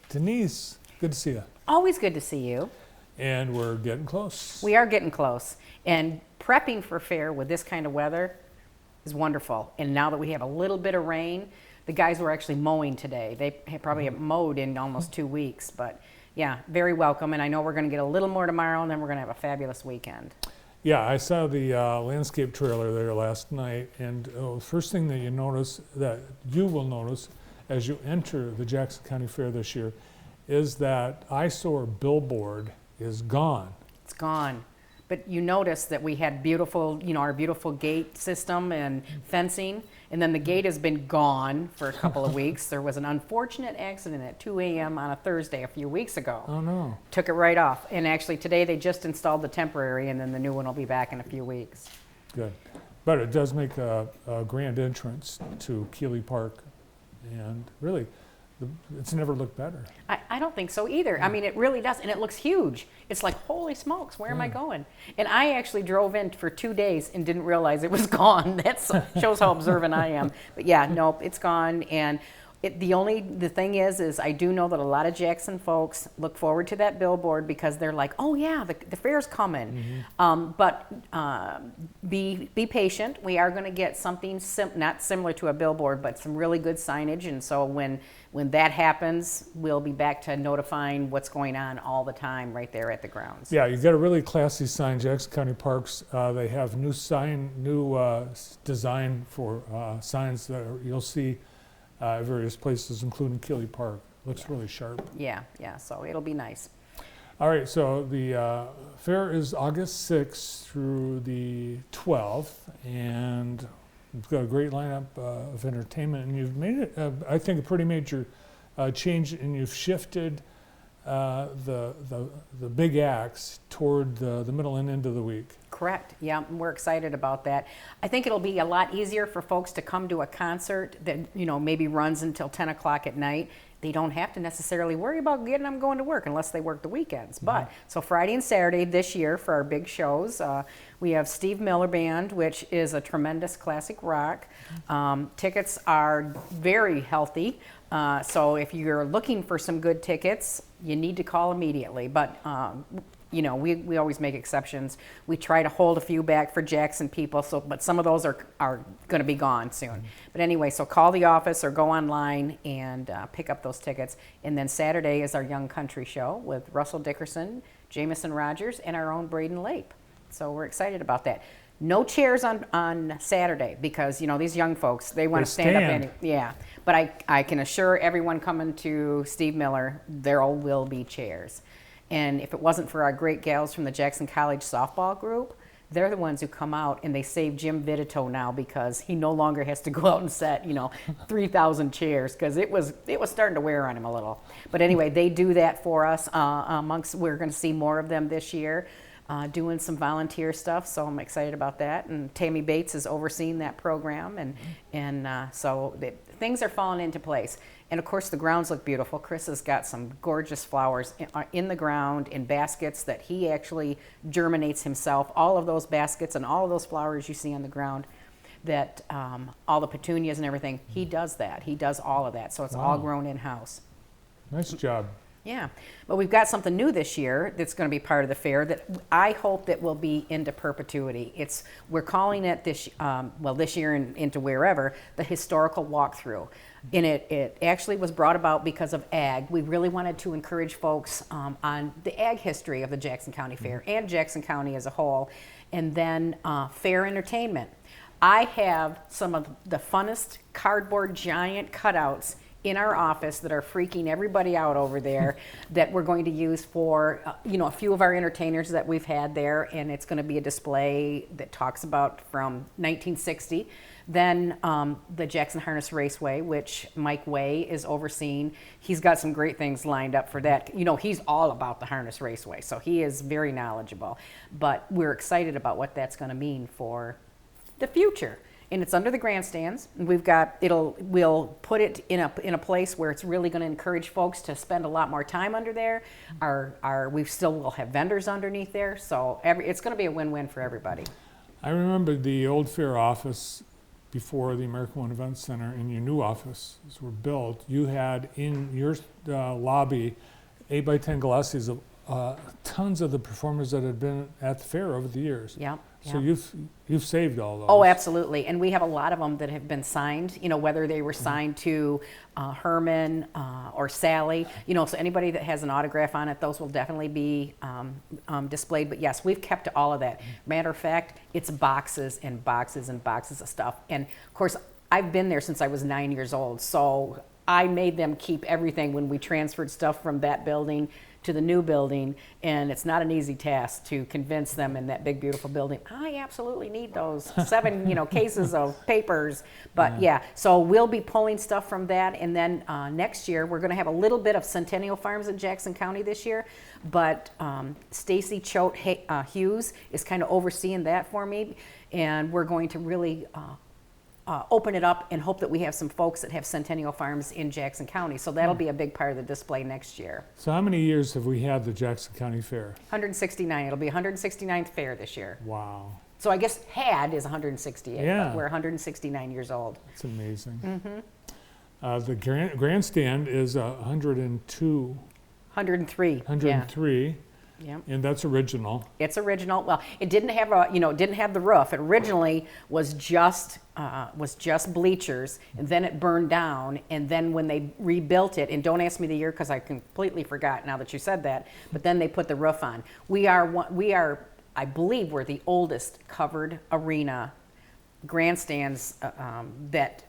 Denise, good to see you. Always good to see you. And we're getting close. We are getting close. And prepping for fair with this kind of weather is wonderful. And now that we have a little bit of rain, the guys were actually mowing today. They probably have mowed in almost 2 weeks. But yeah, very welcome. And I know we're going to get a little more tomorrow, and then we're going to have a fabulous weekend. Yeah, I saw the landscape trailer there last night. And the first thing that you will notice as you enter the Jackson County Fair this year is that eyesore billboard is gone. It's gone. But you notice that we had beautiful, our beautiful gate system and fencing, and then the gate has been gone for a couple of weeks. There was an unfortunate accident at 2 a.m. on a Thursday a few weeks ago. Oh no. Took it right off. And actually today they just installed the temporary, and then the new one will be back in a few weeks. Good. But it does make a grand entrance to Keeley Park, and really, it's never looked better. I don't think so either. I mean, it really does, and it looks huge. It's like, holy smokes, where am I going? And I actually drove in for 2 days and didn't realize it was gone. That shows how observant I am. But yeah, nope, it's gone. And the thing is I do know that a lot of Jackson folks look forward to that billboard because they're like, oh yeah, the fair's coming. But be patient. We are going to get something not similar to a billboard, but some really good signage. And so when that happens, we'll be back to notifying what's going on all the time right there at the grounds. Yeah, you've got a really classy sign, Jackson County Parks. They have new design for signs that you'll see at various places, including Keeley Park. Looks really sharp. Yeah, so it'll be nice. All right, so the fair is August 6th through the 12th, and we've got a great lineup of entertainment, and you've made it, I think, a pretty major change, and you've shifted the big acts toward the middle and end of the week. Correct. Yeah, we're excited about that. I think it'll be a lot easier for folks to come to a concert that maybe runs until 10 o'clock at night. They don't have to necessarily worry about getting them going to work unless they work the weekends. But so Friday and Saturday this year for our big shows, we have Steve Miller Band, which is a tremendous classic rock. Tickets are very healthy. So if you're looking for some good tickets, you need to call immediately. But we always make exceptions. We try to hold a few back for Jackson people, but some of those are going to be gone soon. But anyway, so call the office or go online and pick up those tickets. And then Saturday is our Young Country Show with Russell Dickerson, Jameson Rogers, and our own Braden Lape. So we're excited about that. No chairs on Saturday because these young folks, they want to stand up. Yeah, but I can assure everyone coming to Steve Miller, there will be chairs. And if it wasn't for our great gals from the Jackson College softball group, they're the ones who come out, and they save Jim Vidito now because he no longer has to go out and set 3,000 chairs because it was starting to wear on him a little. But anyway, they do that for us. We're going to see more of them this year. Doing some volunteer stuff, so I'm excited about that. And Tammy Bates is overseeing that program, and so things are falling into place. And of course, the grounds look beautiful. Chris has got some gorgeous flowers in the ground in baskets that he actually germinates himself. All of those baskets and all of those flowers you see on the ground, that all the petunias and everything, he does that. He does all of that, so it's all grown in-house. Nice job. Yeah, but we've got something new this year that's going to be part of the fair that I hope that will be into perpetuity. We're calling it this year and into wherever, the historical walkthrough. And it actually was brought about because of ag. We really wanted to encourage folks on the ag history of the Jackson County Fair and Jackson County as a whole, and then fair entertainment. I have some of the funnest cardboard giant cutouts in our office that are freaking everybody out over there that we're going to use for a few of our entertainers that we've had there, and it's going to be a display that talks about from 1960. Then the Jackson Harness Raceway, which Mike Way is overseeing. He's got some great things lined up for that. He's all about the Harness Raceway, so he is very knowledgeable. But we're excited about what that's going to mean for the future. And it's under the grandstands. We'll put it in a place where it's really going to encourage folks to spend a lot more time under there. We still will have vendors underneath there, so it's going to be a win-win for everybody. I remember the old fair office before the American One Event Center and your new offices were built, you had in your lobby 8x10 glasses of tons of the performers that had been at the fair over the years. Yep. So you've saved all those. Oh, absolutely. And we have a lot of them that have been signed, whether they were signed to Herman or Sally, so anybody that has an autograph on it, those will definitely be displayed. But yes, we've kept all of that. Matter of fact, it's boxes and boxes and boxes of stuff. And of course, I've been there since I was 9 years old. So I made them keep everything when we transferred stuff from that building to the new building, and it's not an easy task to convince them in that big beautiful building, I absolutely need those 7 cases of papers. But yeah, so we'll be pulling stuff from that, and then next year we're going to have a little bit of Centennial Farms in Jackson County this year, but Stacy Choate Hughes is kind of overseeing that for me, and we're going to really open it up and hope that we have some folks that have Centennial Farms in Jackson County. So that'll be a big part of the display next year. So how many years have we had the Jackson County Fair? 169. It'll be 169th fair this year. Wow. So I guess had is 168, Yeah. but we're 169 years old. That's amazing. The grandstand is 102, 103. 103, Yeah. and that's original. It's original. Well, it didn't have didn't have the roof. It originally was just bleachers, and then it burned down. And then when they rebuilt it, and don't ask me the year because I completely forgot now that you said that. But then they put the roof on. We are, I believe, we're the oldest covered arena grandstands that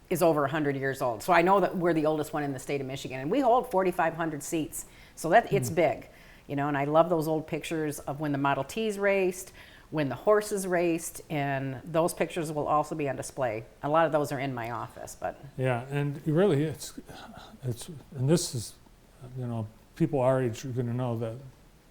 is over 100 years old. So I know that we're the oldest one in the state of Michigan, and we hold 4,500 seats. So that it's big, and I love those old pictures of when the Model Ts raced, when the horses raced, and those pictures will also be on display. A lot of those are in my office, but Yeah, and really, it's, and this is, people our age are going to know that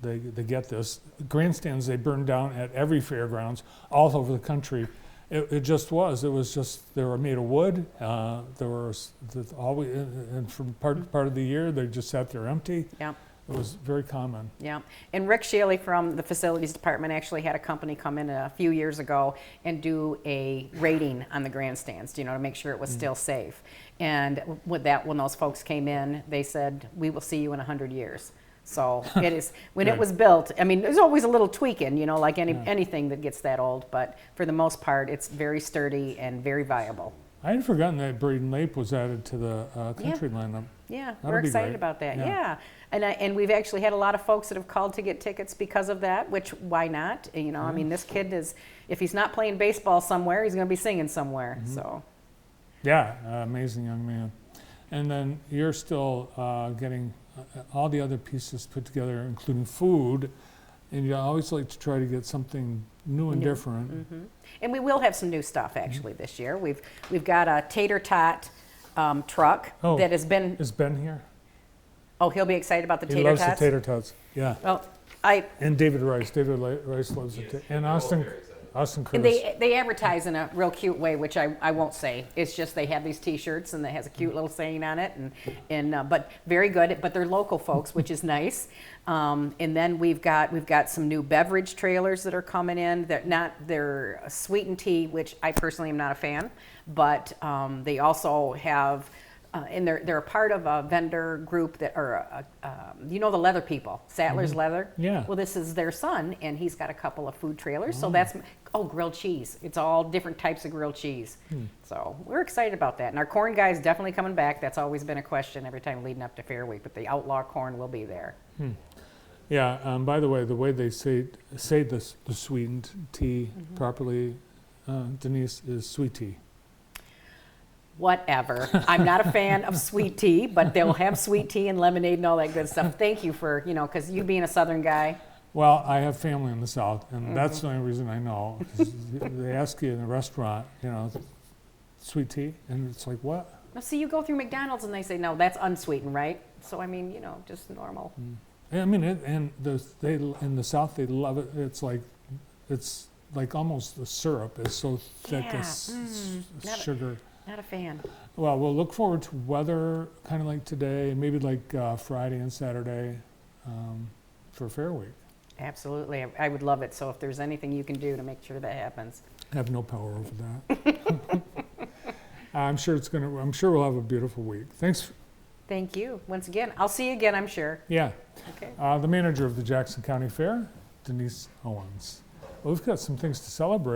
they get this. Grandstands, they burned down at every fairgrounds all over the country. It just was. It was just, they were made of wood. There was always, and for part of the year, they just sat there empty. yeah. It was very common. Yeah, and Rick Shaley from the facilities department actually had a company come in a few years ago and do a rating on the grandstands, to make sure it was still safe. And with that, when those folks came in, they said, "We will see you in 100 years." So it is, when it was built, I mean, there's always a little tweaking, like anything that gets that old, but for the most part, it's very sturdy and very viable. I had forgotten that Braden Lape was added to the country lineup. Yeah, That'll we're be excited great. about that. Yeah. Yeah, and we've actually had a lot of folks that have called to get tickets because of that. Which why not? I mean, this kid is, if he's not playing baseball somewhere, he's going to be singing somewhere. So Yeah, amazing young man. And then you're still getting all the other pieces put together, including food, and you always like to try to get something new and different. and we will have some new stuff actually this year. We've got a tater tot truck Oh. that has been. Is Ben here? Oh, he'll be excited about the He tater loves tots. the tater tots. Yeah, Well, and David Rice. David Rice loves it. And Austin and Curtis. they advertise in a real cute way, which I won't say. It's just they have these T-shirts and it has a cute little saying on it, and but very good. But they're local folks, which is nice. And then we've got some new beverage trailers that are coming in. They're sweetened tea, which I personally am not a fan, but they also have. And they're a part of a vendor group that are, the leather people, Sattler's Leather. Yeah. Well, this is their son, and he's got a couple of food trailers. So that's, grilled cheese. It's all different types of grilled cheese. So we're excited about that. And our corn guy is definitely coming back. That's always been a question every time leading up to Fair Week, but the outlaw corn will be there. Yeah. By the way they say the sweetened tea properly, Denise, is sweet tea. Whatever. I'm not a fan of sweet tea, but they'll have sweet tea and lemonade and all that good stuff. Thank you for, because you being a Southern guy. Well, I have family in the South, and that's the only reason I know. 'Cause they ask you in a restaurant, sweet tea, and it's like, what? Now, see, you go through McDonald's and they say, no, that's unsweetened, right? So, I mean, just normal. I mean, in the South, they love it. It's like almost the syrup is so thick Yeah. as Not a- sugar. Not a fan. Well, we'll look forward to weather kind of like today, maybe like Friday and Saturday for Fair Week. Absolutely. I would love it. So if there's anything you can do to make sure that happens. I have no power over that. I'm sure we'll have a beautiful week. Thanks. Thank you. Once again, I'll see you again, I'm sure. Yeah. Okay. The manager of the Jackson County Fair, Denise Owens. Well, we've got some things to celebrate.